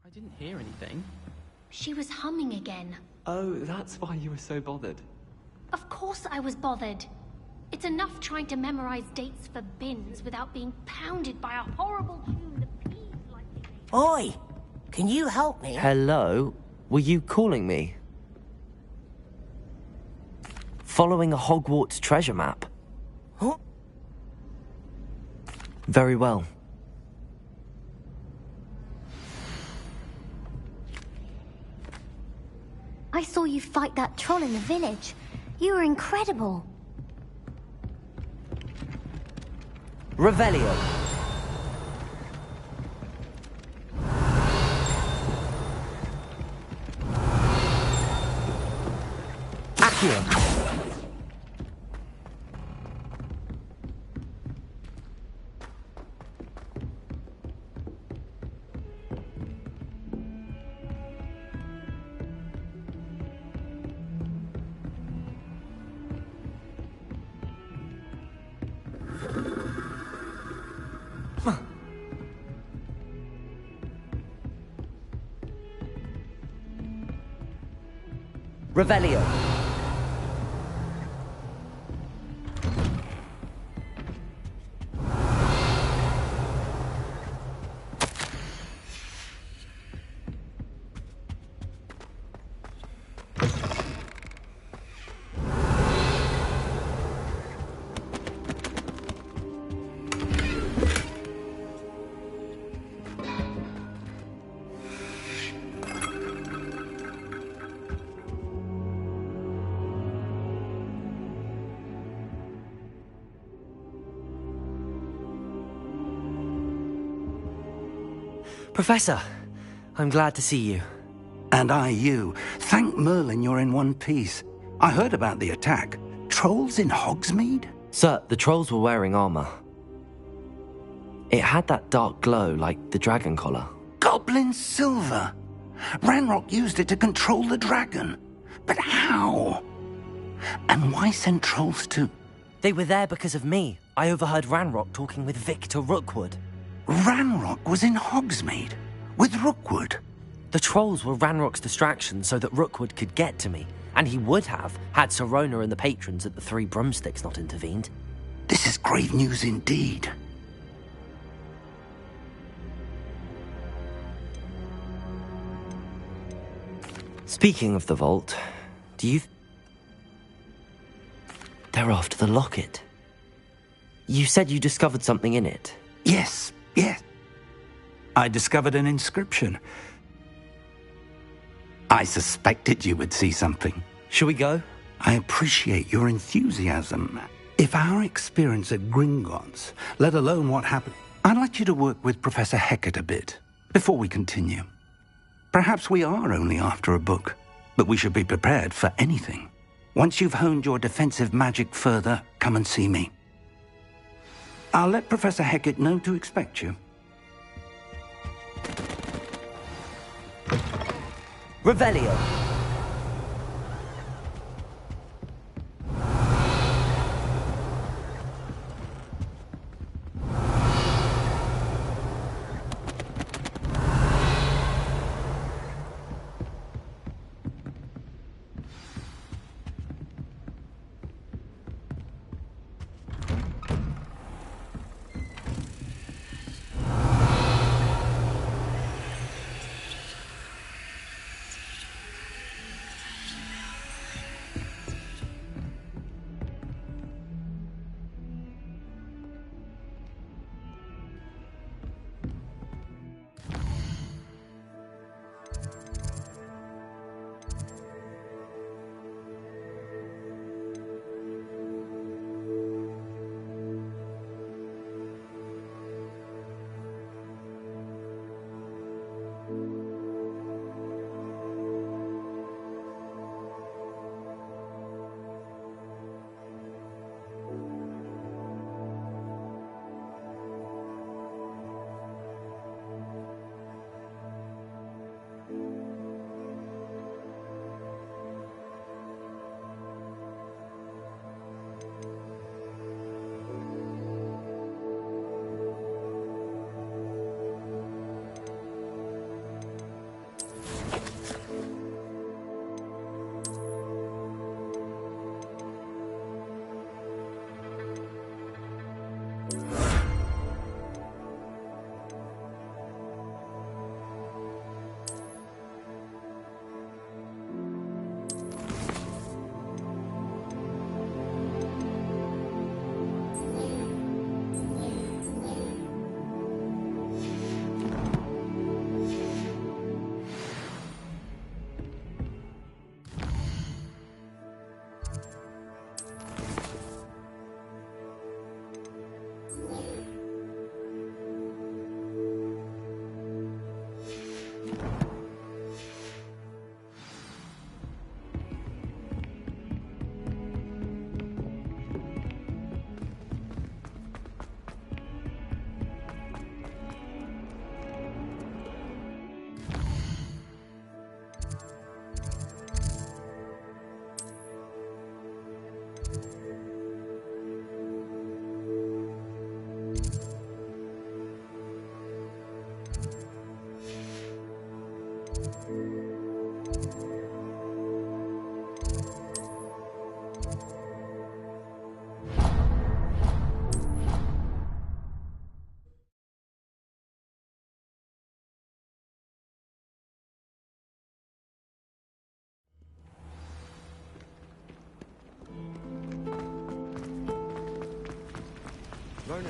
I didn't hear anything. She was humming again. Oh, that's why you were so bothered. Of course I was bothered. It's enough trying to memorize dates for bins without being pounded by a horrible tune that peas like they make. Oi! Can you help me? Hello? Were you calling me? Following a Hogwarts treasure map? Huh? Very well. I saw you fight that troll in the village. You were incredible. Revelio. Accio. Revelio. Professor, I'm glad to see you. And I you. Thank Merlin you're in one piece. I heard about the attack. Trolls in Hogsmeade? Sir, the trolls were wearing armor. It had that dark glow like the dragon collar. Goblin silver! Ranrock used it to control the dragon. But how? And why send trolls to... They were there because of me. I overheard Ranrock talking with Victor Rookwood. Ranrock was in Hogsmeade? With Rookwood? The trolls were Ranrock's distraction so that Rookwood could get to me. And he would have, had Sirona and the patrons at the Three Broomsticks not intervened. This is grave news indeed. Speaking of the vault, do you... They're after the locket. You said you discovered something in it. Yes. I discovered an inscription. I suspected you would see something. Shall we go? I appreciate your enthusiasm. If our experience at Gringotts, let alone what happened... I'd like you to work with Professor Hecat a bit, before we continue. Perhaps we are only after a book, but we should be prepared for anything. Once you've honed your defensive magic further, come and see me. I'll let Professor Hecat know to expect you. Revelio.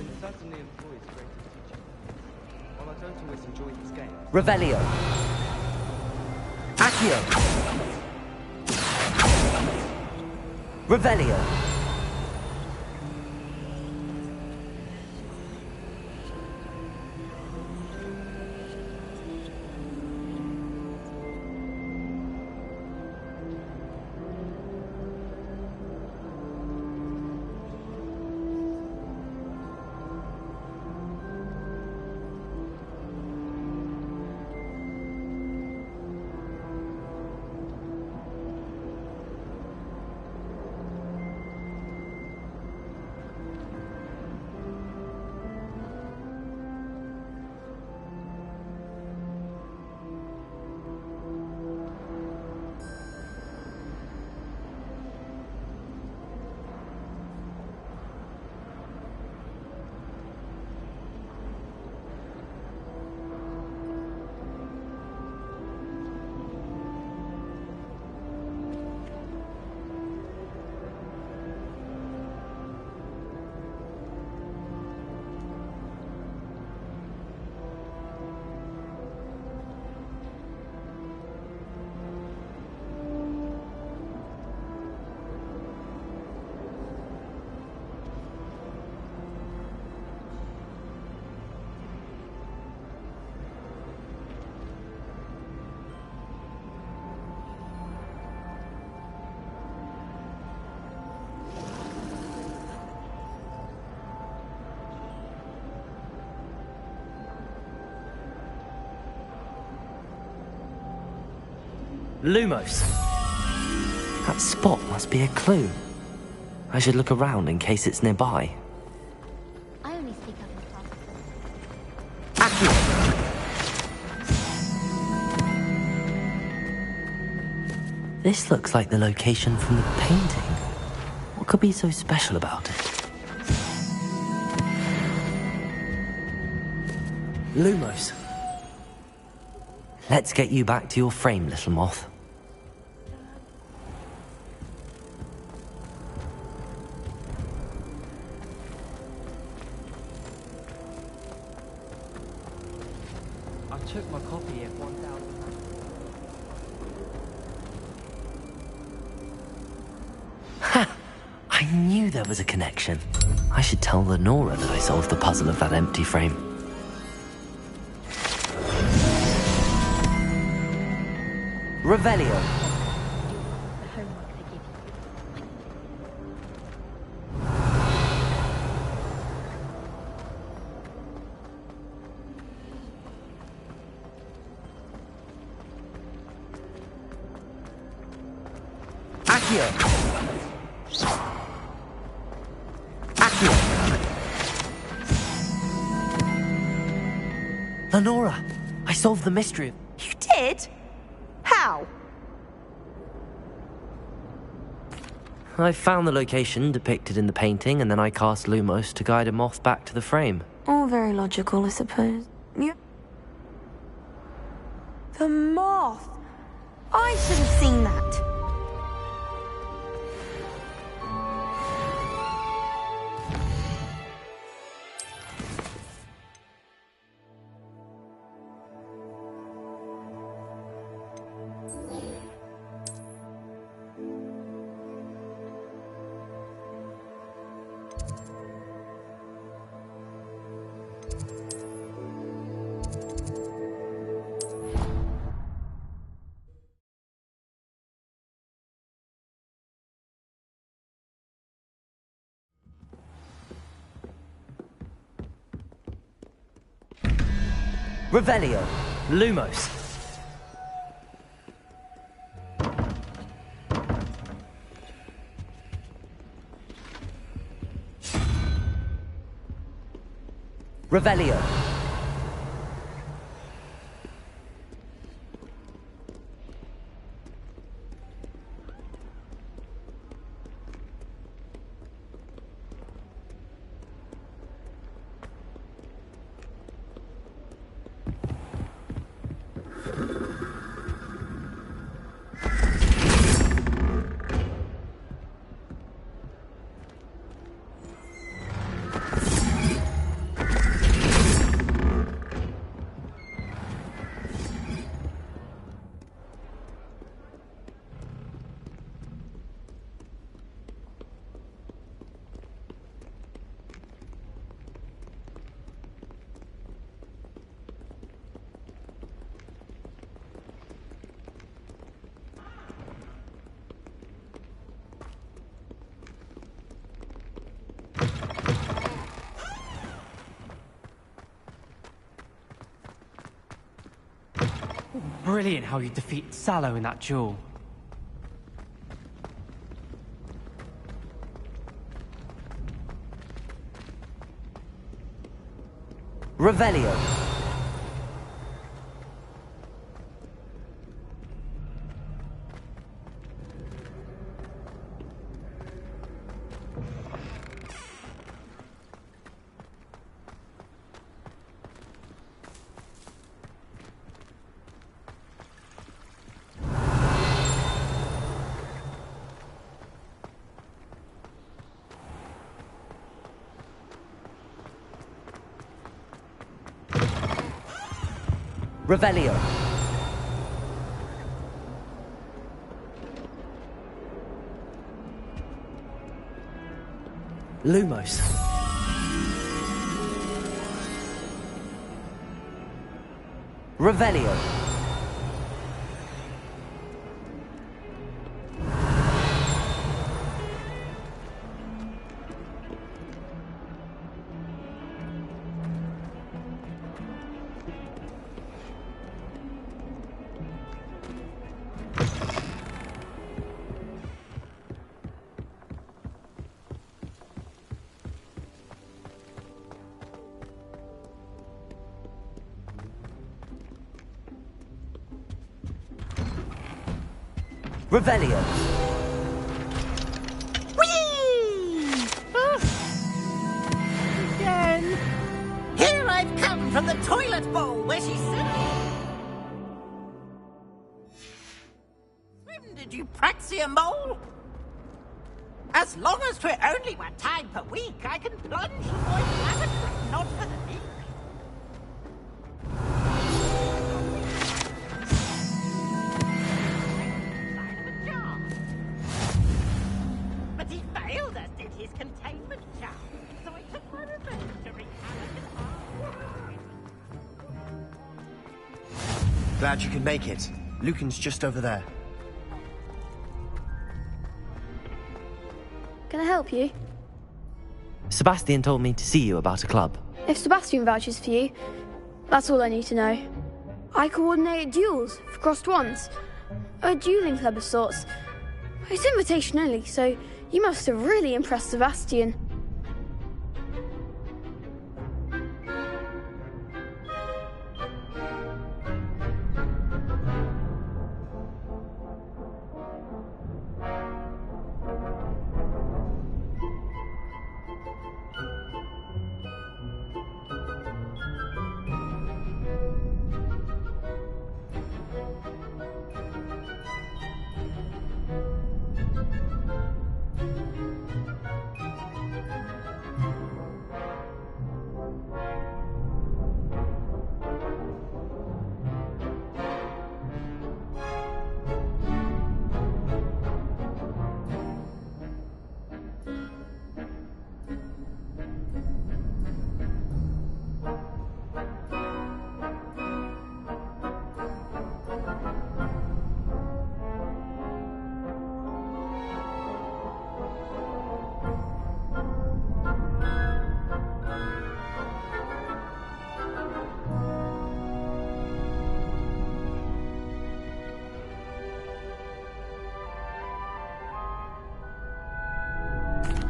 and certainly employs creative teaching. While I don't always enjoy his games, Revelio. Accio. Revelio. Lumos. That spot must be a clue. I should look around in case it's nearby. I only speak up in class. Accurate. This looks like the location from the painting. What could be so special about it? Lumos. Let's get you back to your frame, little moth. I took my copy at 1,000. Ha! I knew there was a connection. I should tell Lenora that I solved the puzzle of that empty frame. Revelio. The homework they give you. Accio. Accio. Lenora, I solved the mystery. You did? How? I found the location depicted in the painting, and then I cast Lumos to guide a moth back to the frame. All very logical, I suppose. You... The moth! I should have seen that. Revelio. Lumos. Revelio. brilliant how you defeated Sallow in that duel. Revelio. Revelio. Lumos. Revelio. Revelio. Again. Here I've come from the toilet bowl where she sat. Swim, did you praxia mole? As long as 'twere only 1 time per week, I can plunge the boy's lavatory, not for the leak. But he failed, as did his containment charm. So I took my revenge to wreak havoc and Glad you could make it. Lucan's just over there. Can I help you? Sebastian told me to see you about a club. If Sebastian vouches for you, that's all I need to know. I coordinate duels for crossed wands. A dueling club of sorts. It's invitation only, so you must have really impressed Sebastian.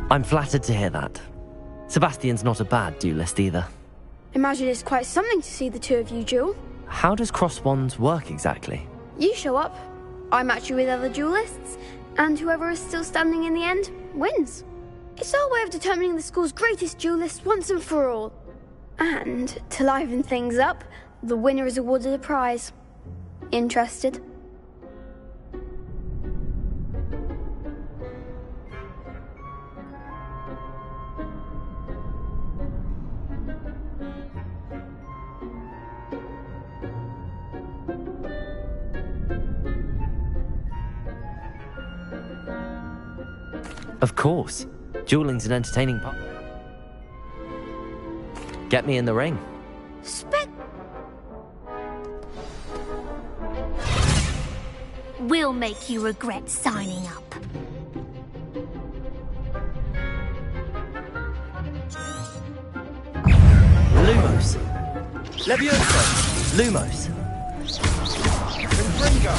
I'm flattered to hear that. Sebastian's not a bad duelist either. Imagine it's quite something to see the two of you duel. How does cross wands work exactly? You show up, I match you with other duelists, and whoever is still standing in the end wins. It's our way of determining the school's greatest duelist once and for all. And, to liven things up, the winner is awarded a prize. Interested? Of course. Dueling's an entertaining part. Get me in the ring. We'll make you regret signing up. Lumos. Levioso. Lumos. Protego!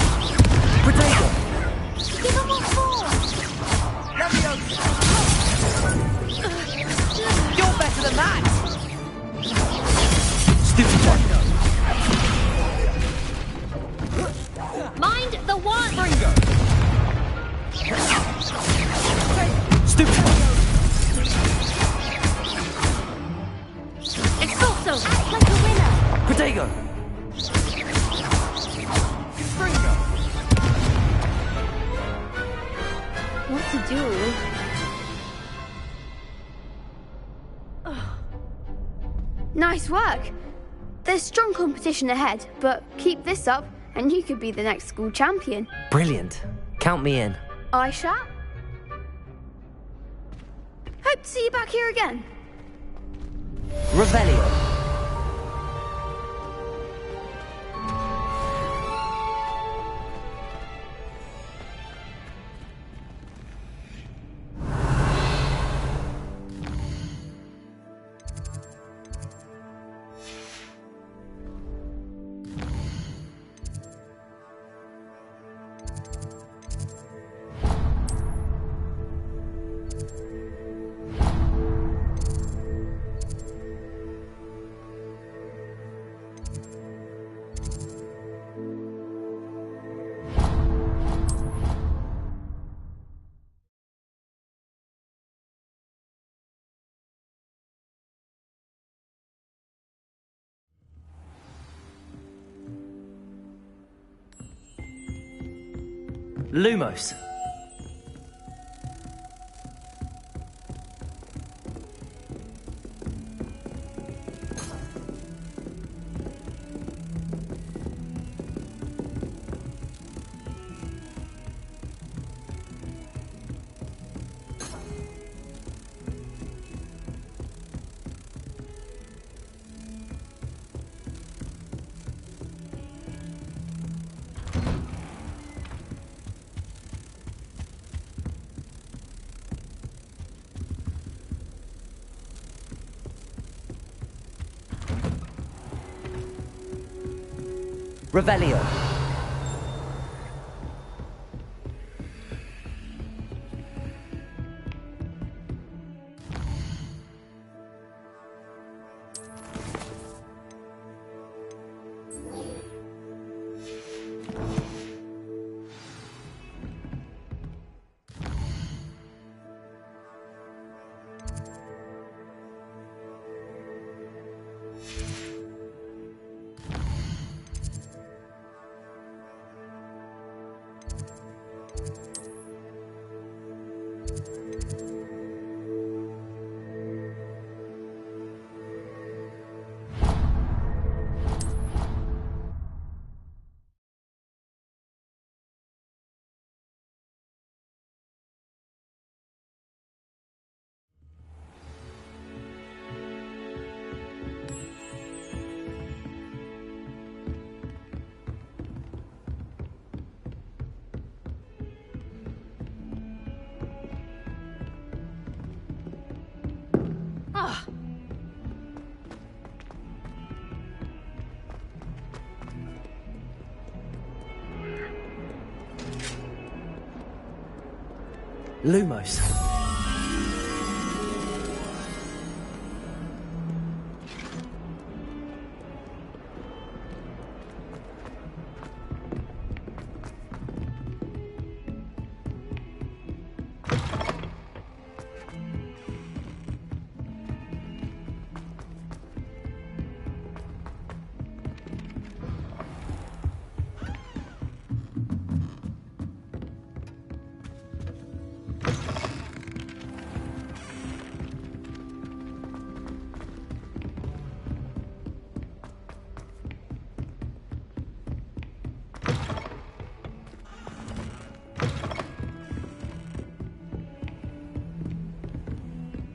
Give him more force! You're better than that! Stupid one! Mind the one! Stupid one! Expulso! Act like a winner! Protego! What's a duel? Nice work! There's strong competition ahead, but keep this up and you could be the next school champion. Brilliant. Count me in. I shall. Hope to see you back here again. Revelio. Lumos. Revelio. Lumos.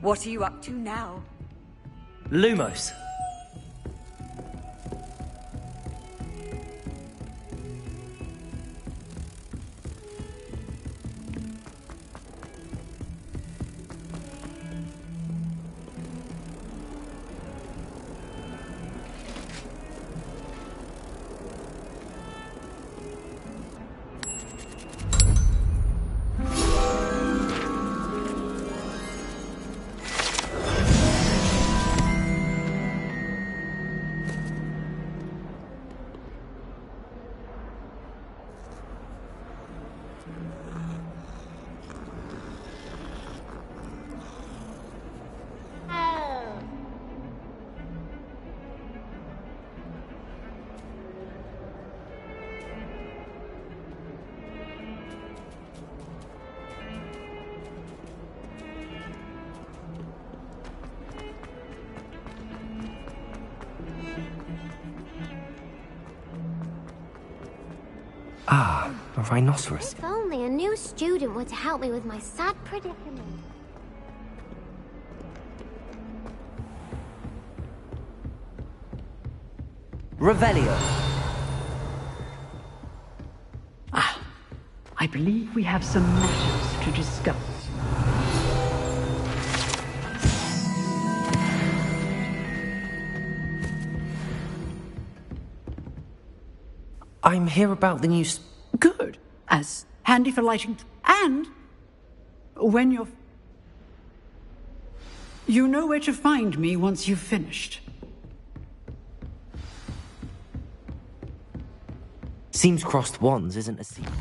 What are you up to now? Lumos. Ah, a rhinoceros. If only a new student were to help me with my sad predicament. Revelio. I believe we have some matters to discuss. I'm here about the new... Good. As handy for lighting. And when you're... You know where to find me once you've finished. Seems crossed wands isn't a secret.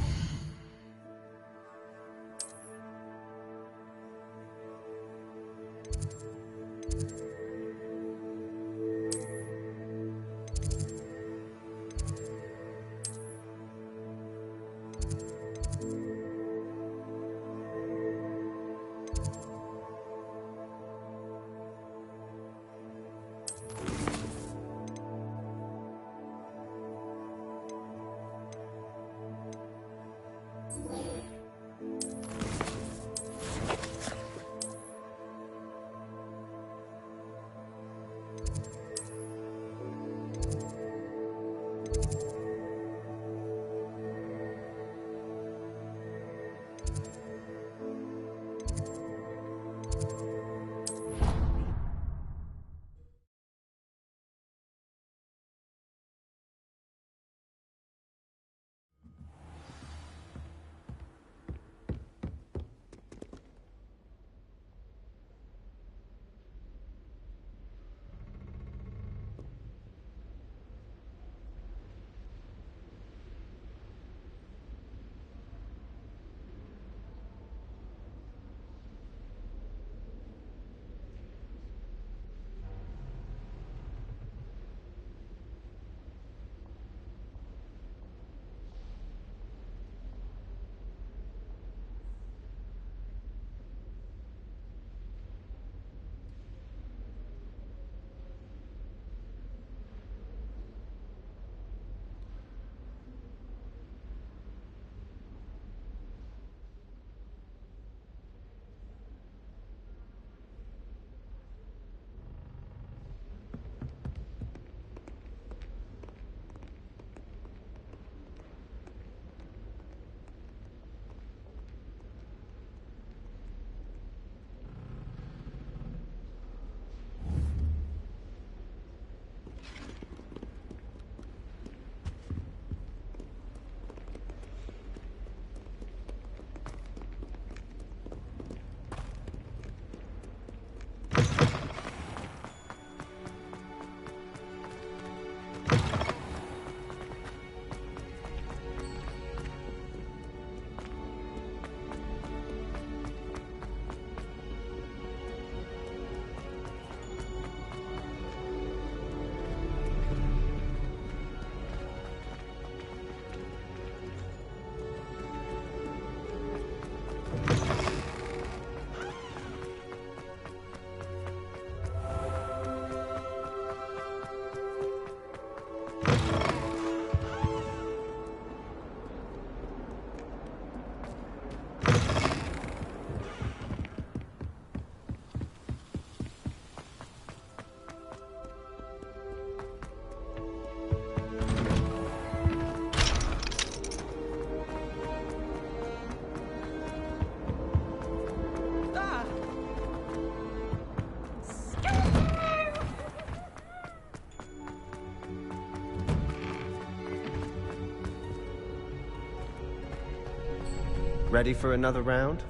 Ready for another round?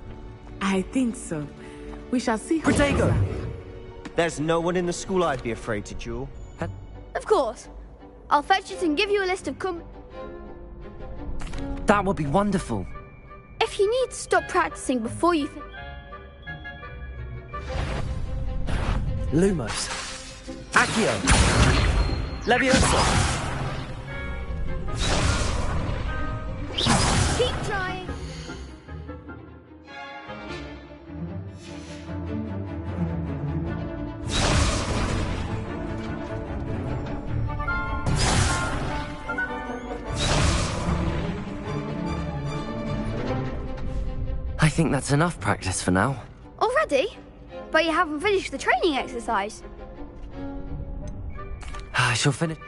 I think so. We shall see. Protego! There's no one in the school I'd be afraid to duel. Of course. I'll fetch it and give you a list of That would be wonderful. you need to stop practicing before you... Lumos. Accio. Levioso. Keep trying. I think that's enough practice for now. Already? But you haven't finished the training exercise. I shall finish.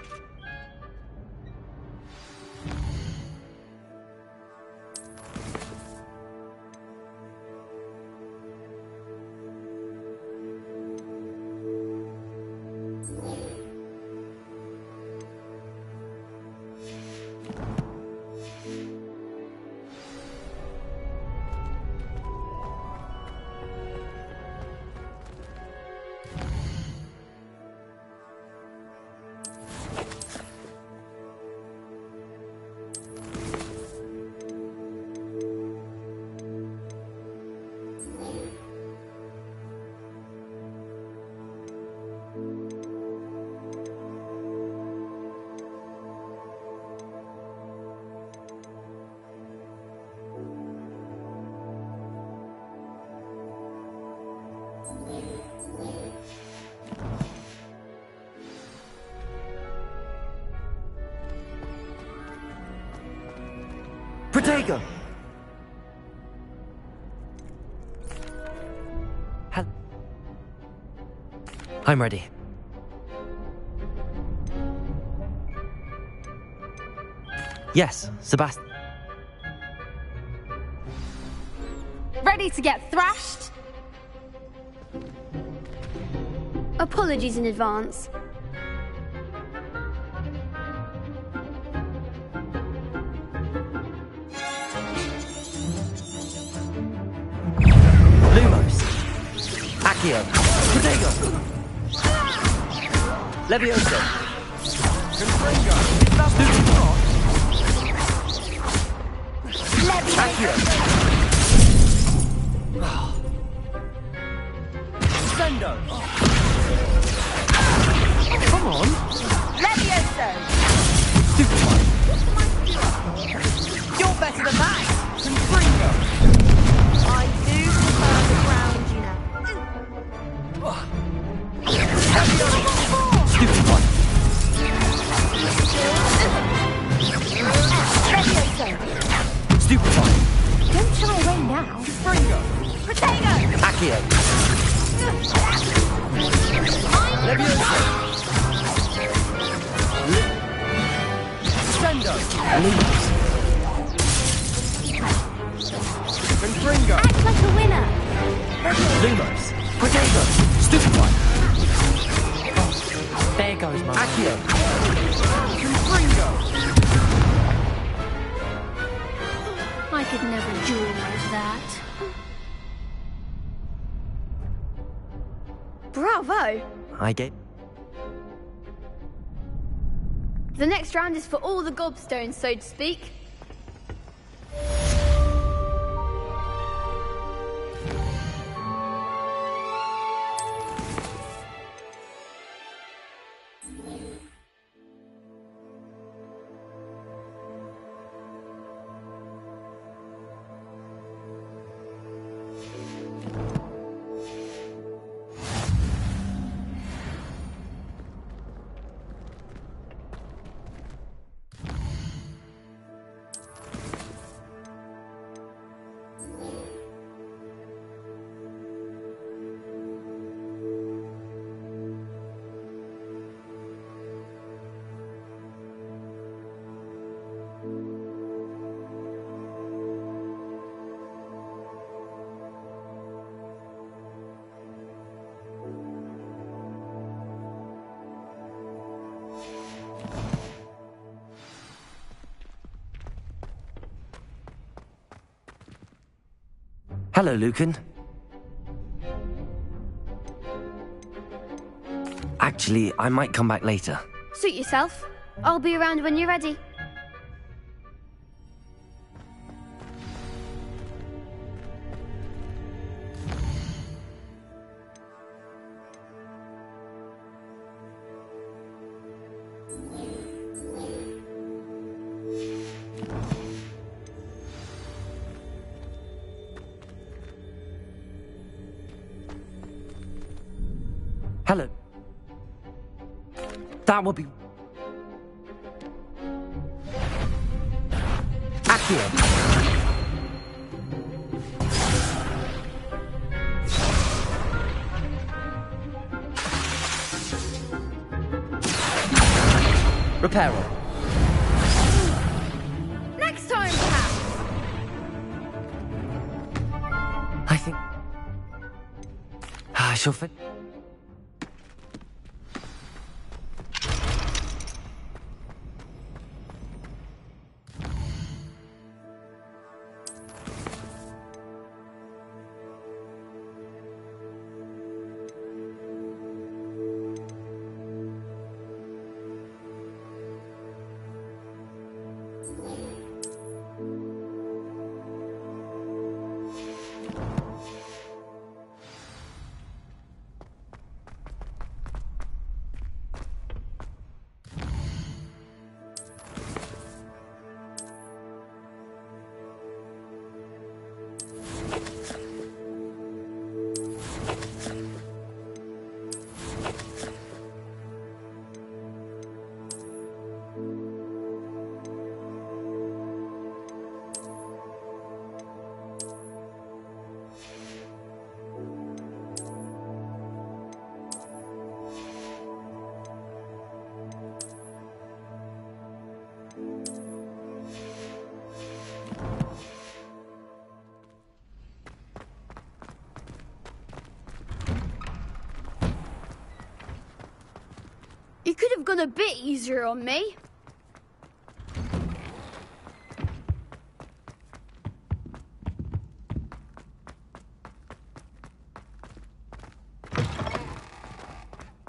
Protego! I'm ready. Yes, Sebastian. Ready to get thrashed? Apologies in advance. Lumos. Accio. Protego. Levioso. Confringo. Accio. Sendo. Come on. Levioso! Stupid one. You're better than that! Confringo. I do prefer the ground, you know. Stupid one. Levioso! Stupid one. Don't shy away now. Confringo. Potato! Accio. Levioso. Sendo. Lumos. Confringo. Act like a winner. Lumos. Protego. Stupid one. There goes my... Accio. Confringo. I could never duel like that. Bravo! I get. The next round is for all the gobstones, so to speak. Hello, Lucan. Actually, I might come back later. Suit yourself. I'll be around when you're ready. Helen. That would be... Accio. Reparo. Next time, perhaps. I think... I shall fit... You could have gone a bit easier on me.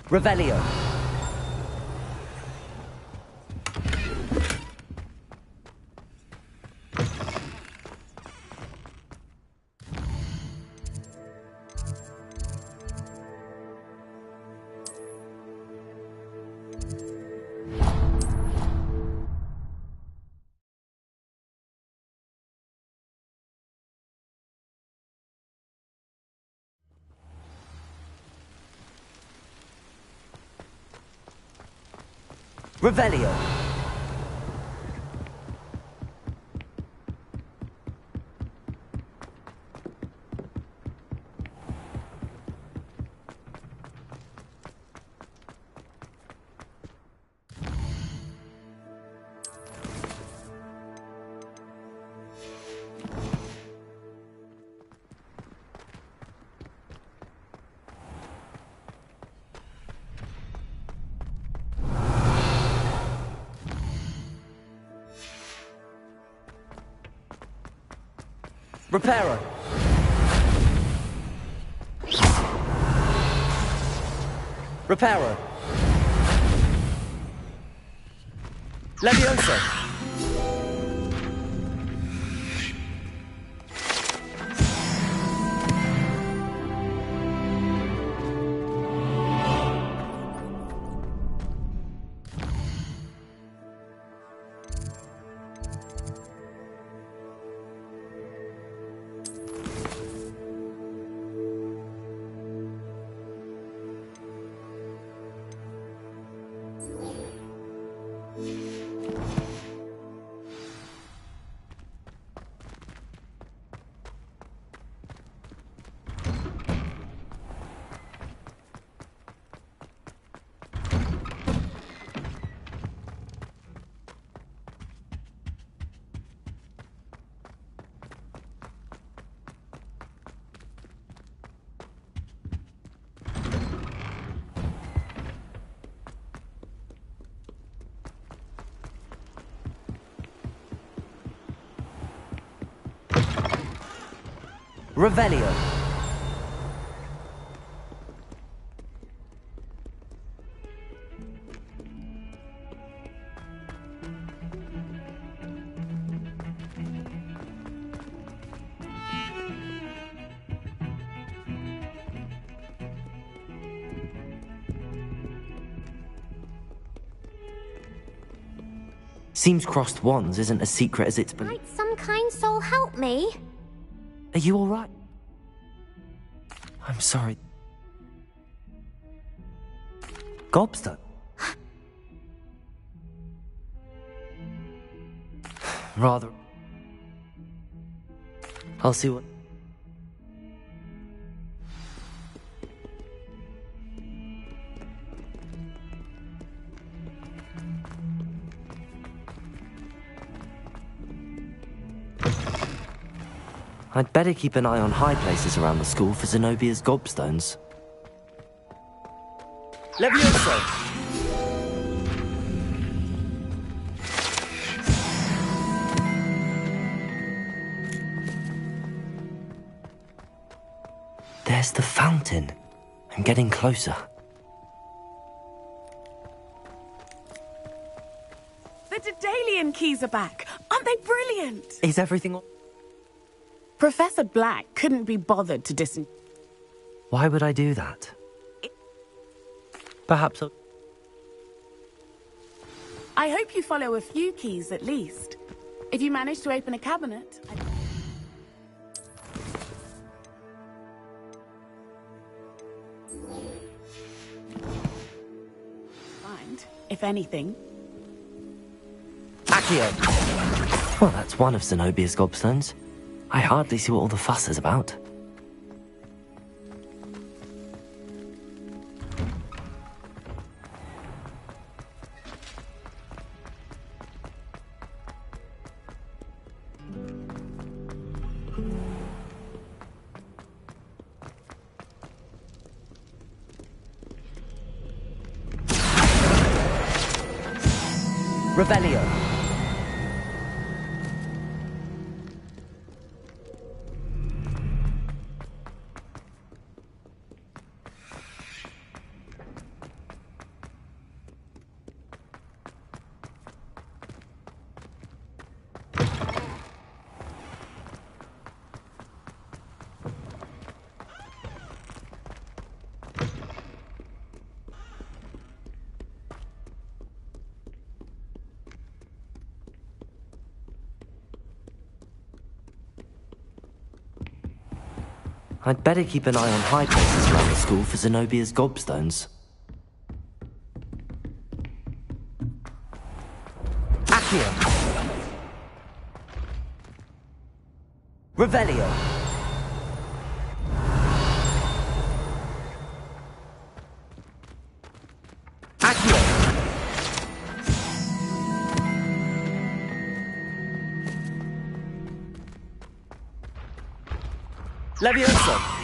Revelio. Revelio. Reparo. Reparo. Leviosa. Revelio. Seems crossed wands isn't as secret as it's been. Might some kind soul help me? Are you alright? I'm sorry. Gobstone? Rather. I'll see what... I'd better keep an eye on high places around the school for Zenobia's gobstones. Levioso! There's the fountain. I'm getting closer. The Daedalian keys are back. Aren't they brilliant? Is everything... Professor Black couldn't be bothered to Why would I do that? Perhaps I hope you follow a few keys at least. If you manage to open a cabinet... Find, if anything. Accio! Well, that's one of Zenobia's gobstones. I hardly see what all the fuss is about. Revelio. I'd better keep an eye on high places around the school for Zenobia's gobstones. Accio! Revelio! Accio! Levioso!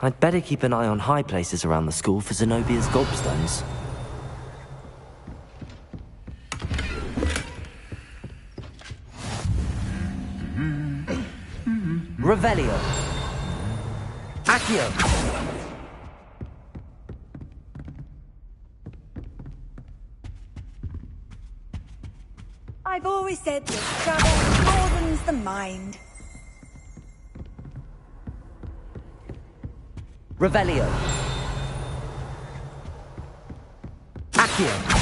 I'd better keep an eye on high places around the school for Zenobia's gobstones. Revelio. Accio. I've always said that travel broadens the mind. Revelio. Accio.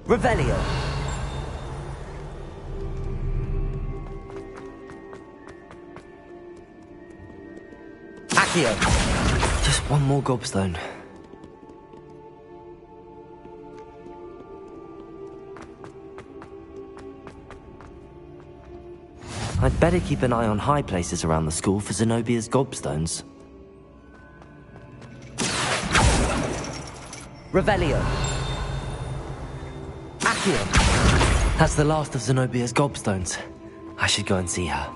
Revelio. Accio. Just one more gobstone. I'd better keep an eye on high places around the school for Zenobia's gobstones. Revelio. Accio. That's the last of Zenobia's gobstones. I should go and see her.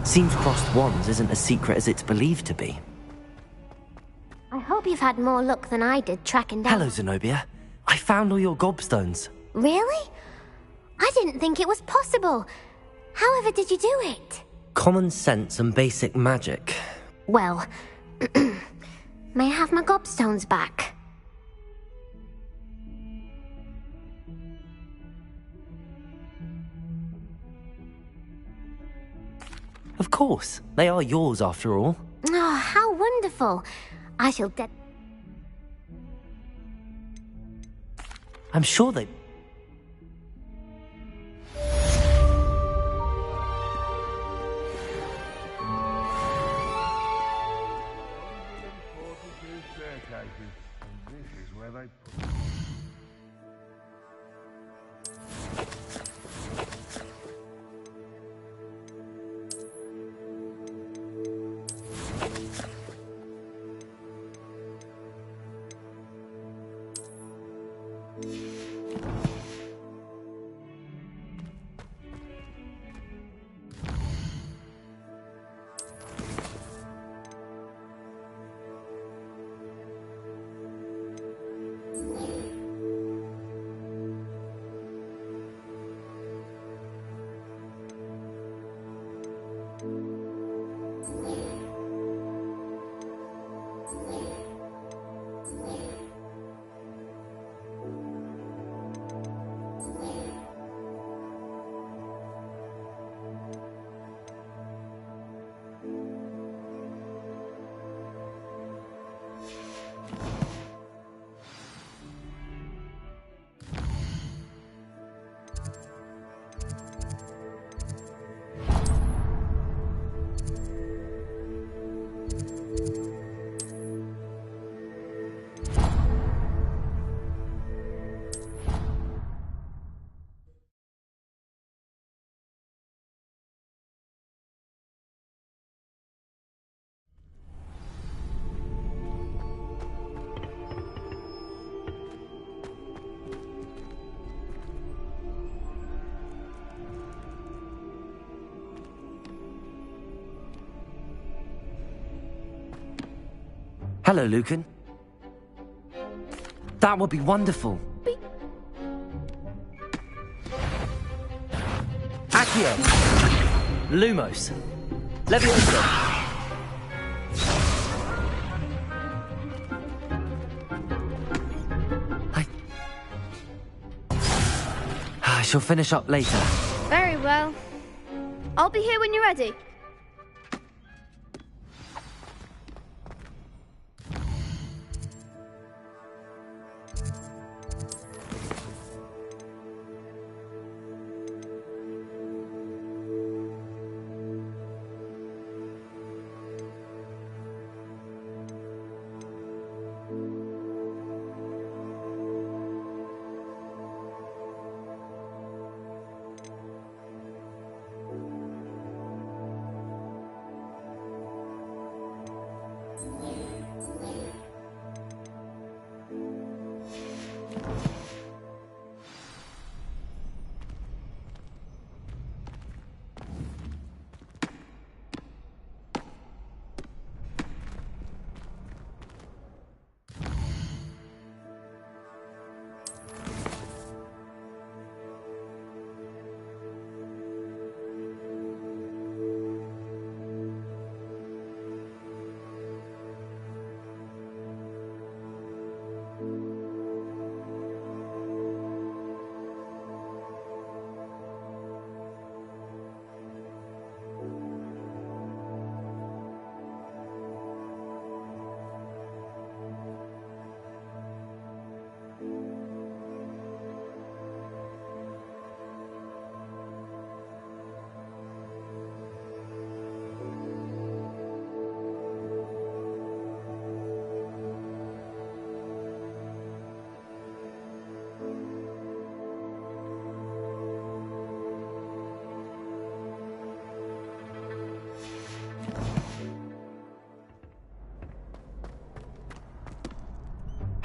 Seems crossed wands isn't as secret as it's believed to be. I hope you've had more luck than I did tracking down... Hello, Zenobia. I found all your gobstones. Really? I didn't think it was possible. However did you do it? Common sense and basic magic. Well, may I have my gobstones back? Of course. They are yours after all. Oh, how wonderful. I shall I'm sure they... Hello, Lucan. That would be wonderful. Accio! Lumos! Levioso! I shall finish up later. Very well. I'll be here when you're ready.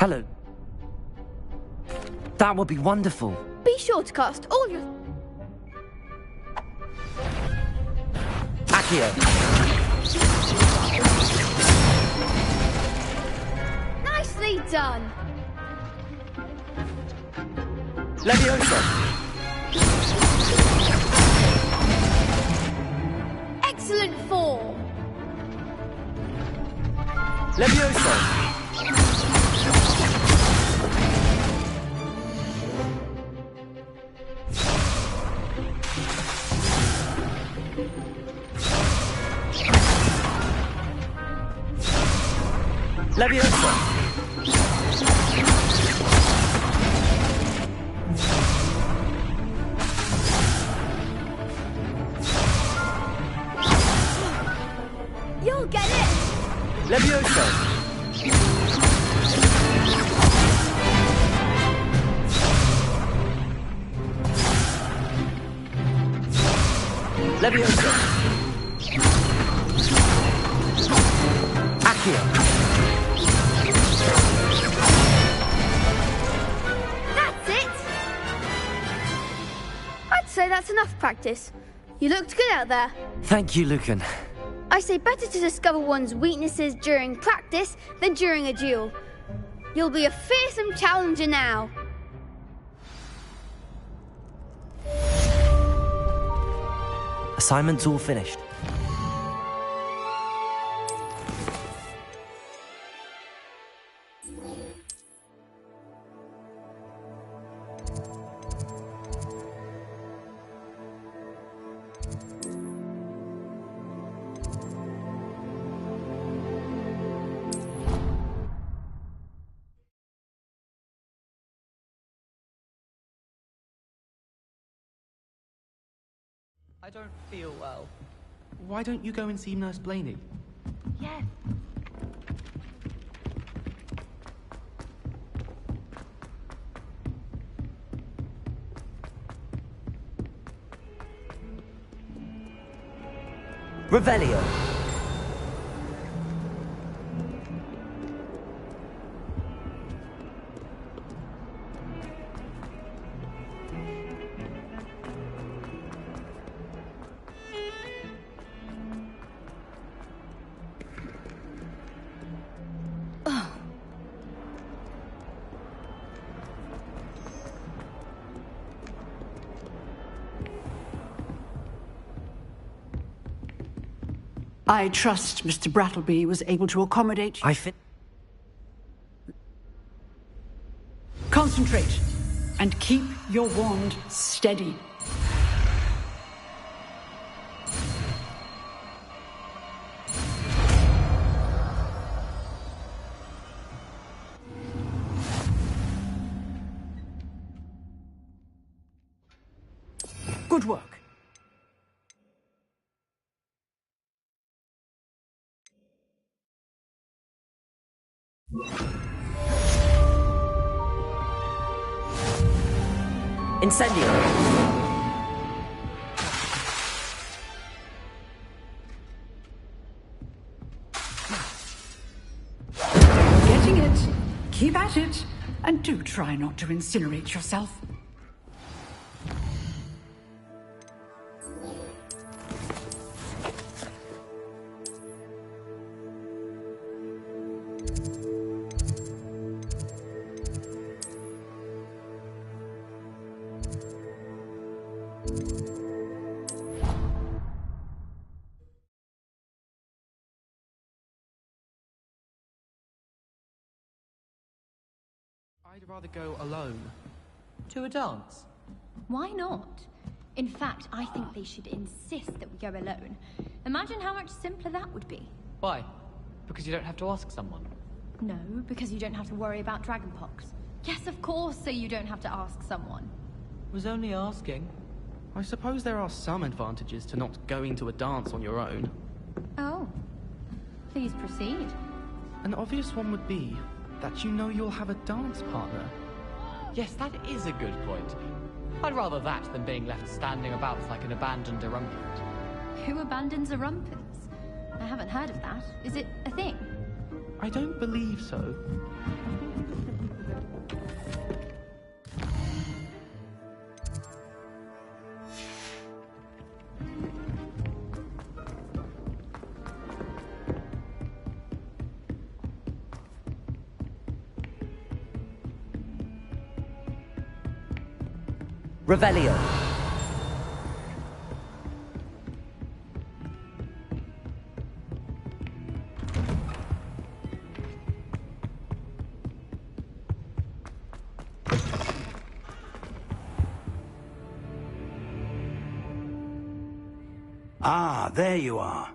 Hello. That would be wonderful. Be sure to cast all your... Accio. Nicely done. Leviosa. Excellent form. Leviosa. Leviosa. You'll get it. Leviosa. Leviosa. Accio. That's it. I'd say that's enough practice. You looked good out there. Thank you, Lucan. I say better to discover one's weaknesses during practice than during a duel. You'll be a fearsome challenger now. Assignment's all finished. I don't feel well. Why don't you go and see Nurse Blaney? Yes. Revelio. I trust Mr. Brattleby was able to accommodate you. Concentrate and keep your wand steady. Good work. Incendio. Getting it. Keep at it. And do try not to incinerate yourself. I'd rather go alone. To a dance? Why not? In fact, I think they should insist that we go alone. Imagine how much simpler that would be. Why? Because you don't have to ask someone. No, because you don't have to worry about dragonpox. Yes, of course, so you don't have to ask someone. Was only asking. I suppose there are some advantages to not going to a dance on your own. Oh. Please proceed. An obvious one would be that you know you'll have a dance partner. Yes, that is a good point. I'd rather that than being left standing about like an abandoned erumpent. Who abandons a rumpus? I haven't heard of that. Is it a thing? I don't believe so. Revelio. Ah, there you are.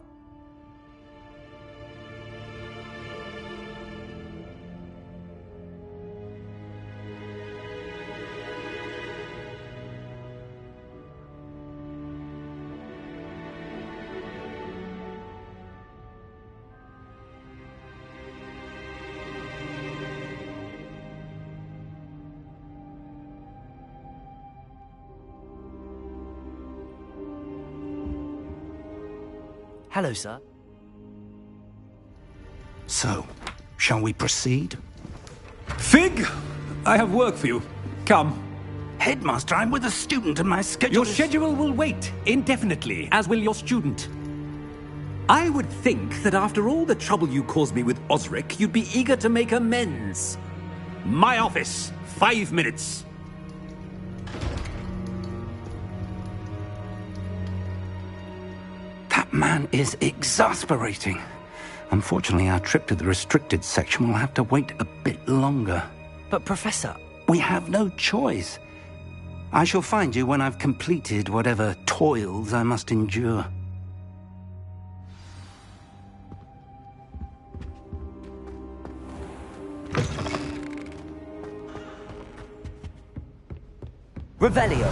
Hello, sir. So, shall we proceed? Fig! I have work for you. Come. Headmaster, I'm with a student and my schedule Your is... schedule will wait indefinitely, as will your student. I would think that after all the trouble you caused me with Osric, you'd be eager to make amends. My office, 5 minutes. That man is exasperating. Unfortunately, our trip to the restricted section will have to wait a bit longer. But, Professor... We have no choice. I shall find you when I've completed whatever toils I must endure. Revelio.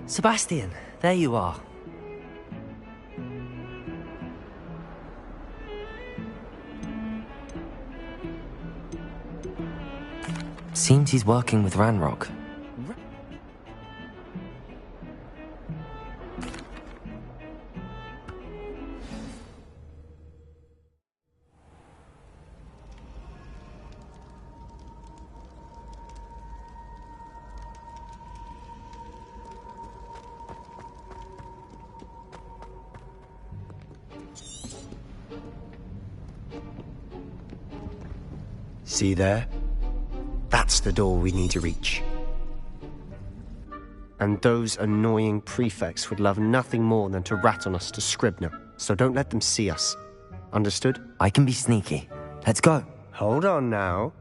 Sebastian, there you are. Seems he's working with Ranrock. See there? That's the door we need to reach. And those annoying prefects would love nothing more than to rat on us to Scribner, so don't let them see us. Understood? I can be sneaky. Let's go. Hold on now.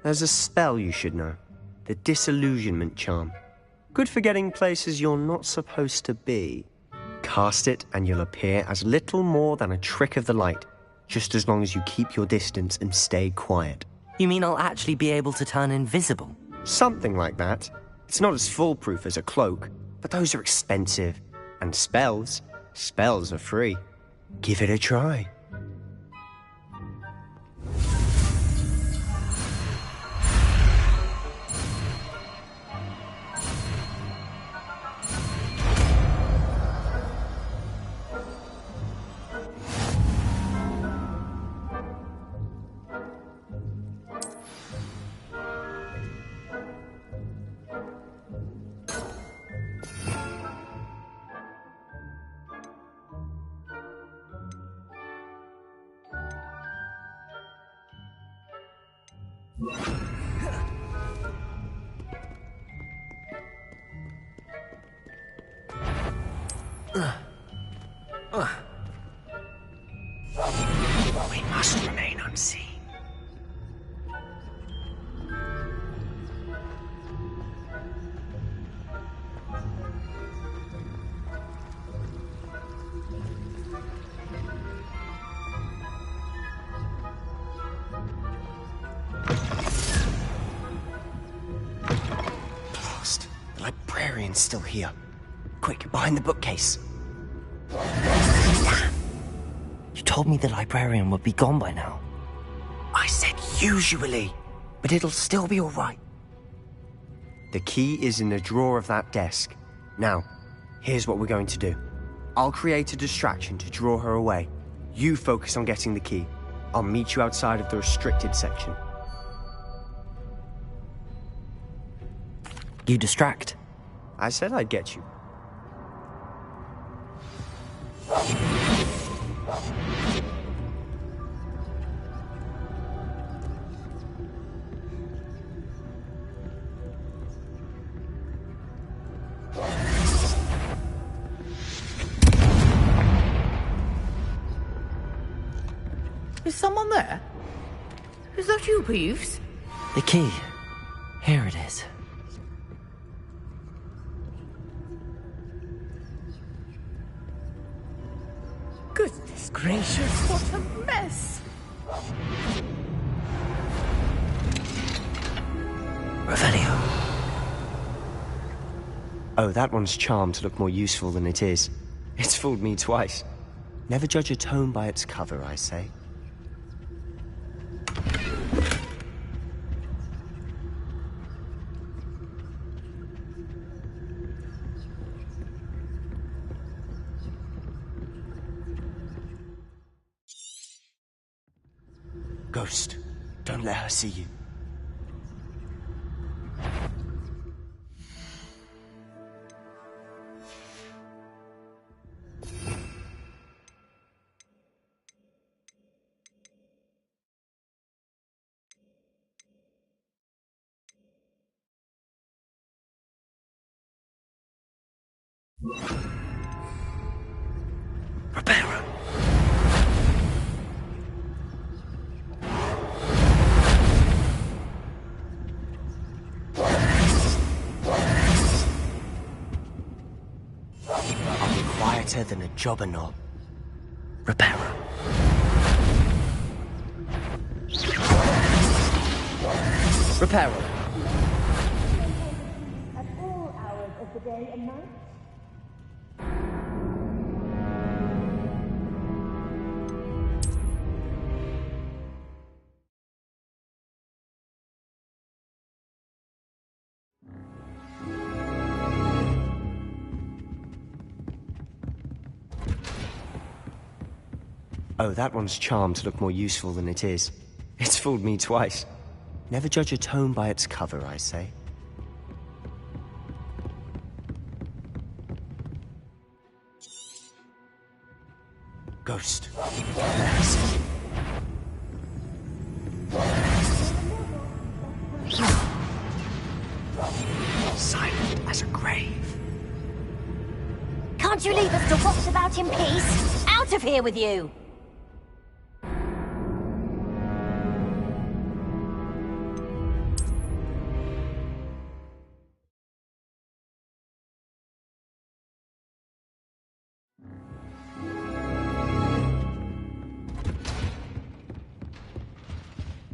There's a spell you should know. The Disillusionment Charm. Good for getting places you're not supposed to be. Cast it and you'll appear as little more than a trick of the light, just as long as you keep your distance and stay quiet. You mean I'll actually be able to turn invisible? Something like that. It's not as foolproof as a cloak, but those are expensive. And spells are free. Give it a try. We must remain unseen. Blast. The librarian's still here. Quick, behind the bookcase. Damn. You told me the librarian would be gone by now. I said usually, but it'll still be all right. The key is in the drawer of that desk. Now, here's what we're going to do. I'll create a distraction to draw her away. You focus on getting the key. I'll meet you outside of the restricted section. You distract. I said I'd get you. Is someone there? Is that you, Peeves? The key. Here it is. Goodness gracious, what a mess! Revelio. Oh, that one's charmed to look more useful than it is. It's fooled me twice. Never judge a tome by its cover, I say. Ghost, don't let her see you. Reparo. I'll be quieter than a jobber knob. Reparo. Reparo. At all hours of the day and night? Oh, that one's charmed to look more useful than it is. It's fooled me twice. Never judge a tome by its cover, I say. Ghost, don't let her see you. Silent as a grave. Can't you leave us to watch about in peace? Out of here with you!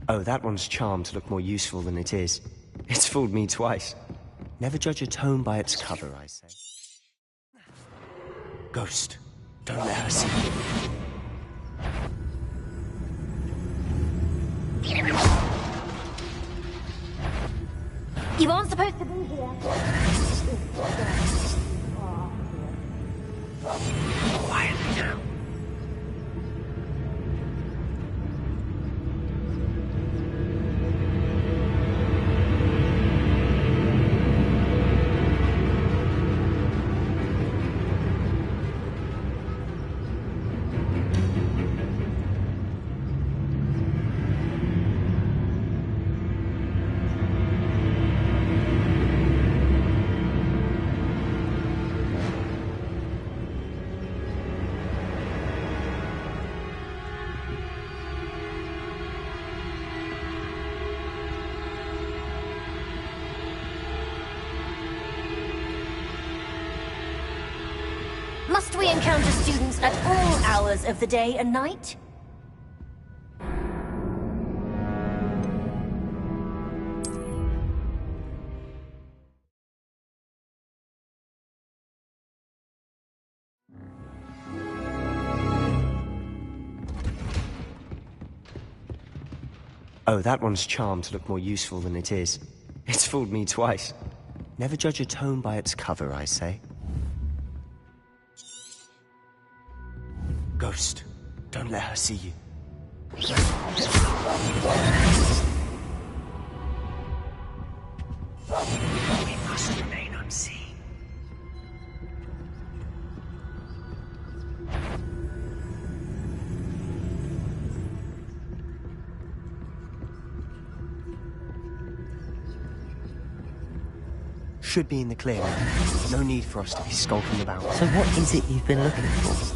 Oh, that one's charmed to look more useful than it is. It's fooled me twice. Never judge a tome by its cover, I say. Ghost, don't let her see you. You aren't supposed to be here. Quietly now. Must we encounter students at all hours of the day and night? Oh, that one's charmed to look more useful than it is. It's fooled me twice. Never judge a tome by its cover, I say. Ghost, don't let her see you. We must remain unseen. Should be in the clear now. No need for us to be skulking about. So what is it you've been looking for?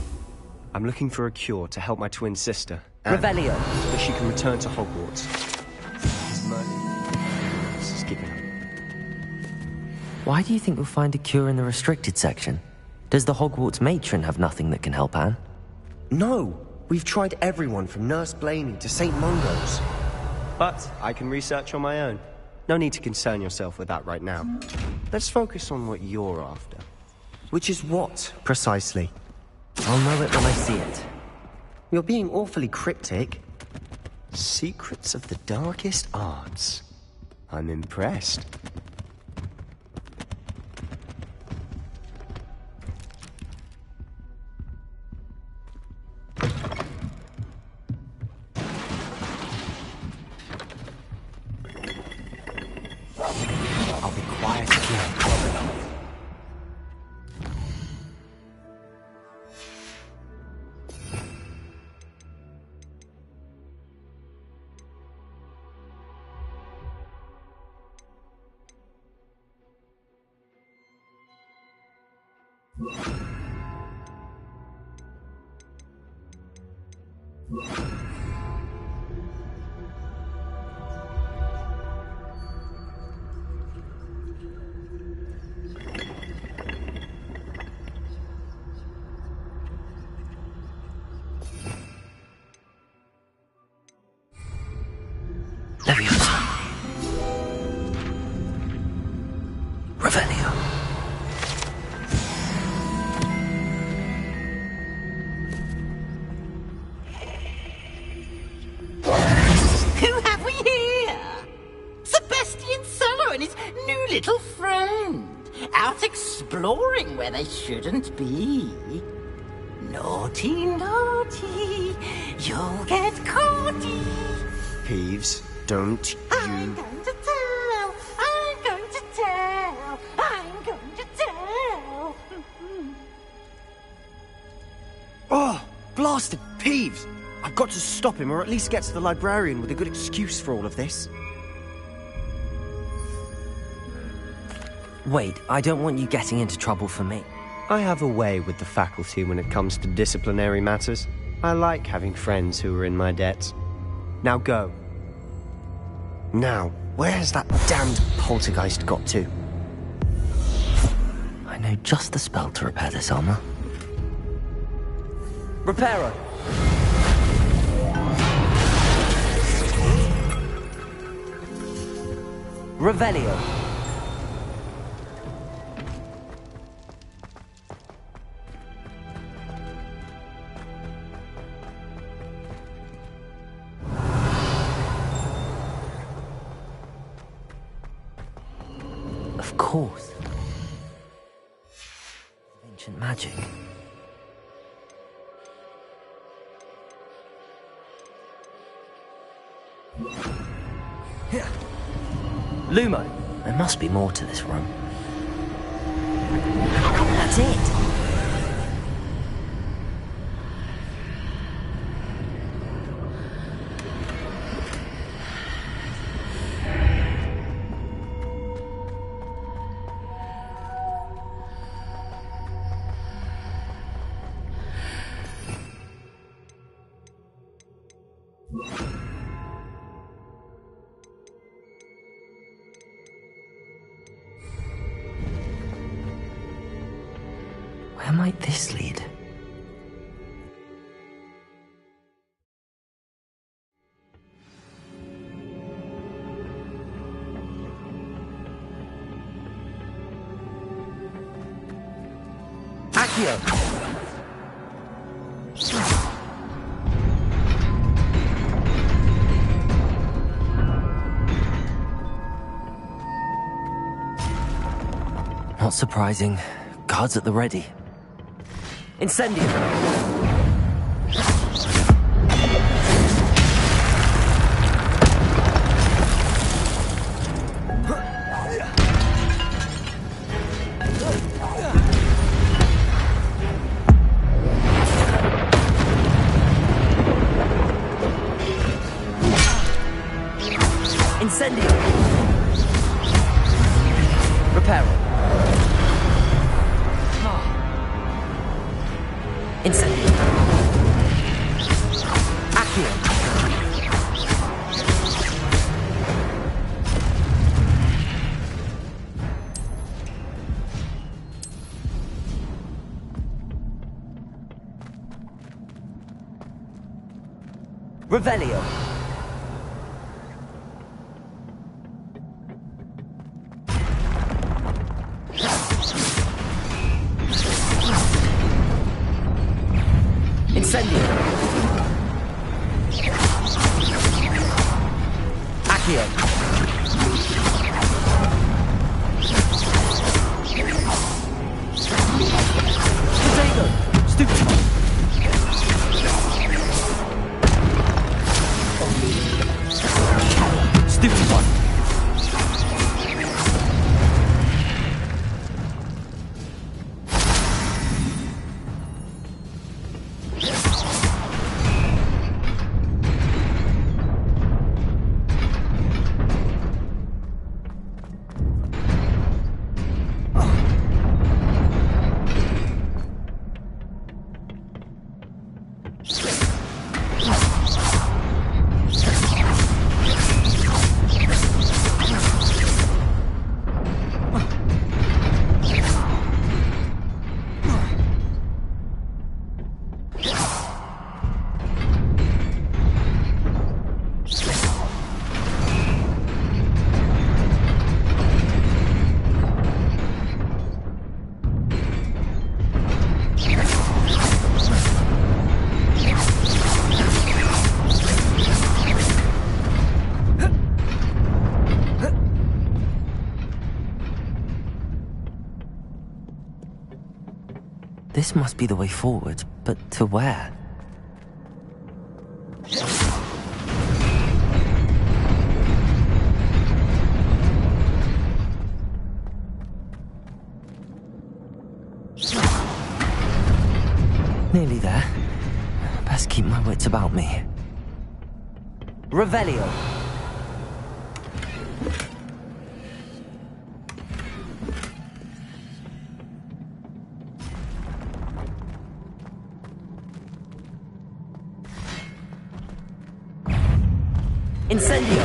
I'm looking for a cure to help my twin sister. Revelio. So she can return to Hogwarts. This is giving up. Why do you think we'll find a cure in the restricted section? Does the Hogwarts matron have nothing that can help Anne? No! We've tried everyone from Nurse Blaney to St. Mungo's. But I can research on my own. No need to concern yourself with that right now. Let's focus on what you're after. Which is what, precisely? I'll know it when I see it. You're being awfully cryptic. Secrets of the darkest arts. I'm impressed. I'll be quiet again. Revelio. Who have we here? Sebastian Cello and his new little friend. Out exploring where they shouldn't be. Naughty, naughty. You'll get caughty. Peeves, don't you... I'm going to tell. I'm going to tell. I'm going to tell. Oh, blasted Peeves! I've got to stop him, or at least get to the librarian with a good excuse for all of this. Wait, I don't want you getting into trouble for me. I have a way with the faculty when it comes to disciplinary matters. I like having friends who are in my debt. Now go. Now, where's that damned poltergeist got to? I know just the spell to repair this armor. Reparo! Revelio! Of course. Ancient magic. Lumo, there must be more to this room. That's it. Where might this lead? Accio! Not surprising. Guards at the ready. Incendio! Incendio! Reparo! Incendio! Accio! Revelio! Incendio! Accio! Potato! Stupefy! Stupefy! This must be the way forward, but to where? Nearly there. Best keep my wits about me. Revelio! Incendio!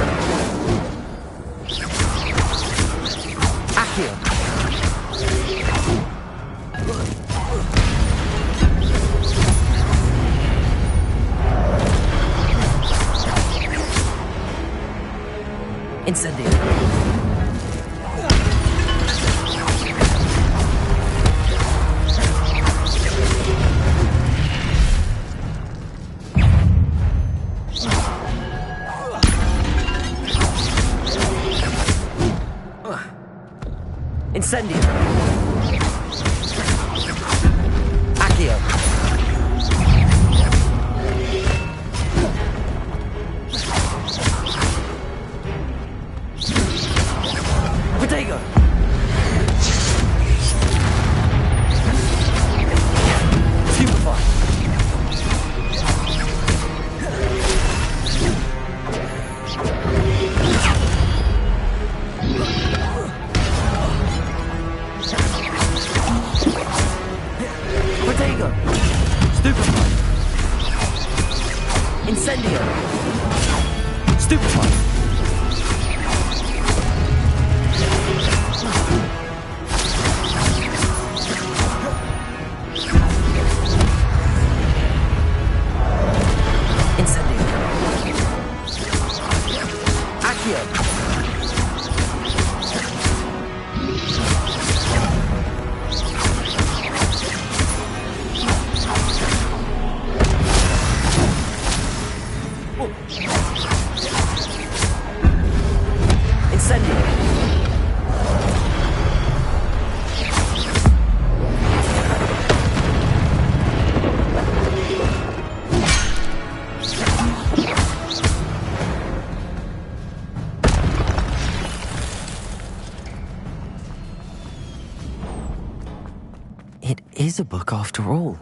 Accio! Incendio! Incendio! Accio! Potato! Stupefy! Potato! Stupefy! Incendio! Stupefy! Incendio! Accio! is a book after all.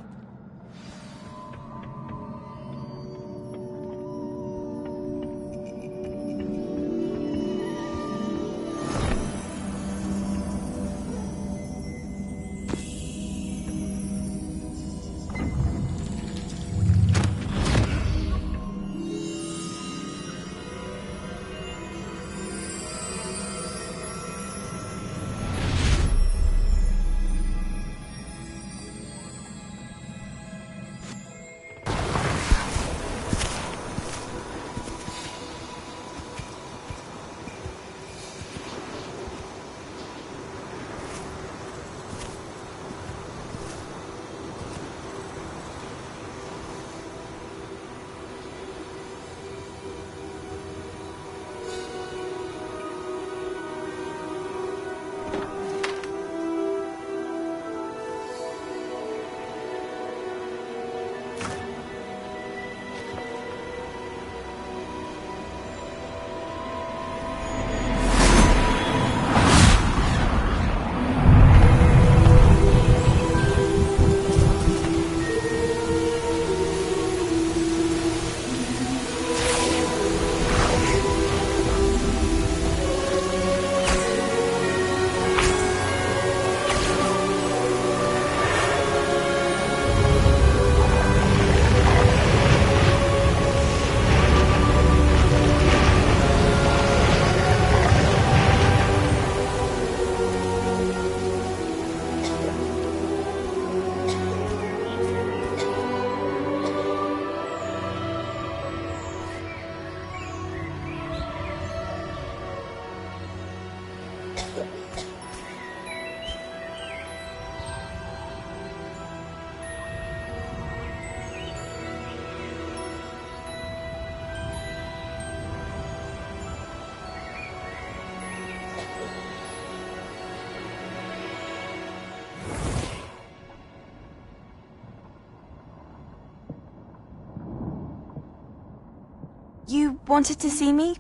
You wanted to see me?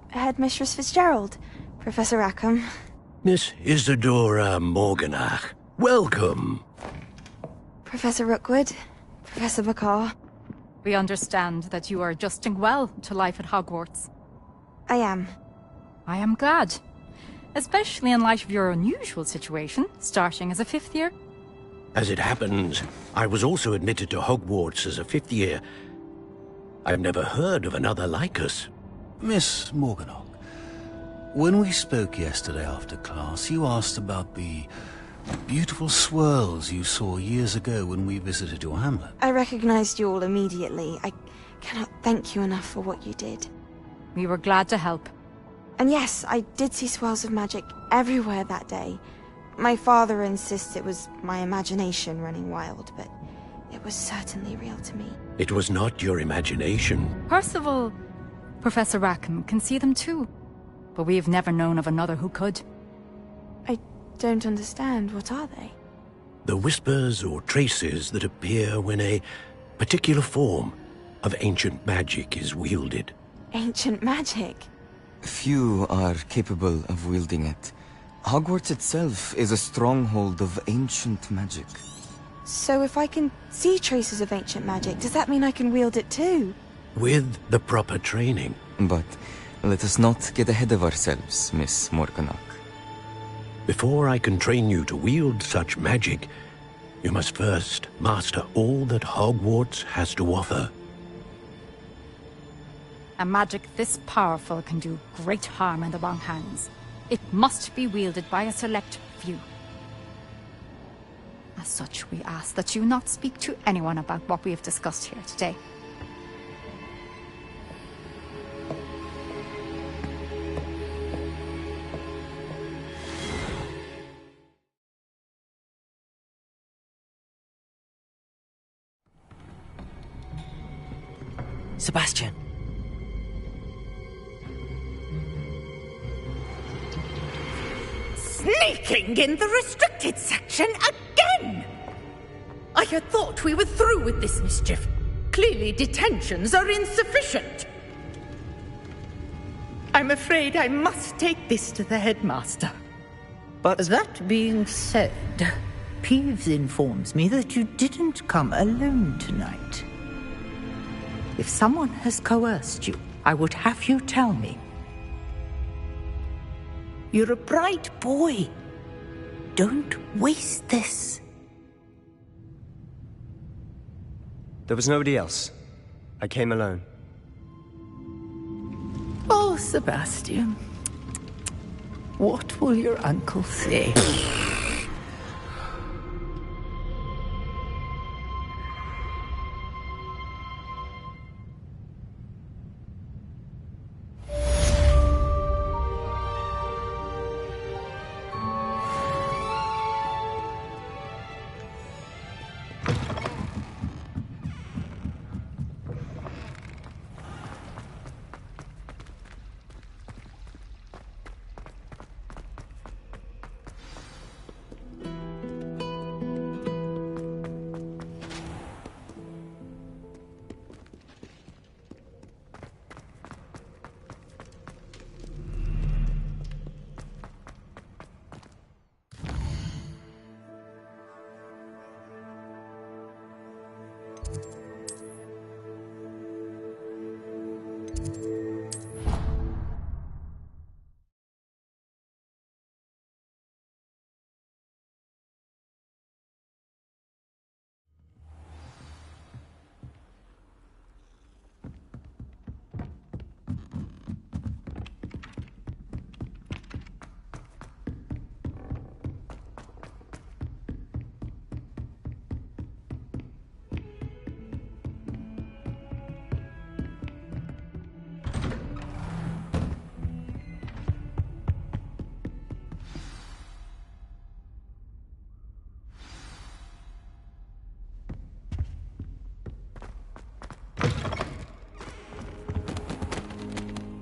Headmistress Fitzgerald? Professor Rackham? Miss Isadora Morganach, welcome. Professor Rookwood? Professor Bakar? We understand that you are adjusting well to life at Hogwarts. I am. I am glad. Especially in light of your unusual situation, starting as a 5th year. As it happens, I was also admitted to Hogwarts as a 5th year. I've never heard of another like us. Miss Morganach, when we spoke yesterday after class, you asked about the beautiful swirls you saw years ago when we visited your hamlet. I recognized you all immediately. I cannot thank you enough for what you did. We were glad to help. And yes, I did see swirls of magic everywhere that day. My father insists it was my imagination running wild, but it was certainly real to me. It was not your imagination. Percival, Professor Rackham can see them too. But we have never known of another who could. I don't understand. What are they? The whispers or traces that appear when a particular form of ancient magic is wielded. Ancient magic? Few are capable of wielding it. Hogwarts itself is a stronghold of ancient magic. So if I can see traces of ancient magic, does that mean I can wield it too? With the proper training. But let us not get ahead of ourselves, Miss Morganach. Before I can train you to wield such magic, you must first master all that Hogwarts has to offer. A magic this powerful can do great harm in the wrong hands. It must be wielded by a select few. As such, we ask that you not speak to anyone about what we have discussed here today. Sebastian. Sneaking in the restricted section again! I had thought we were through with this mischief. Clearly detentions are insufficient. I'm afraid I must take this to the headmaster. But that being said, Peeves informs me that you didn't come alone tonight. If someone has coerced you, I would have you tell me. You're a bright boy. Don't waste this. There was nobody else. I came alone. Oh, Sebastian. What will your uncle say?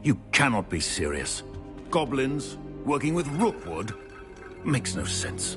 You cannot be serious. Goblins working with Rookwood makes no sense.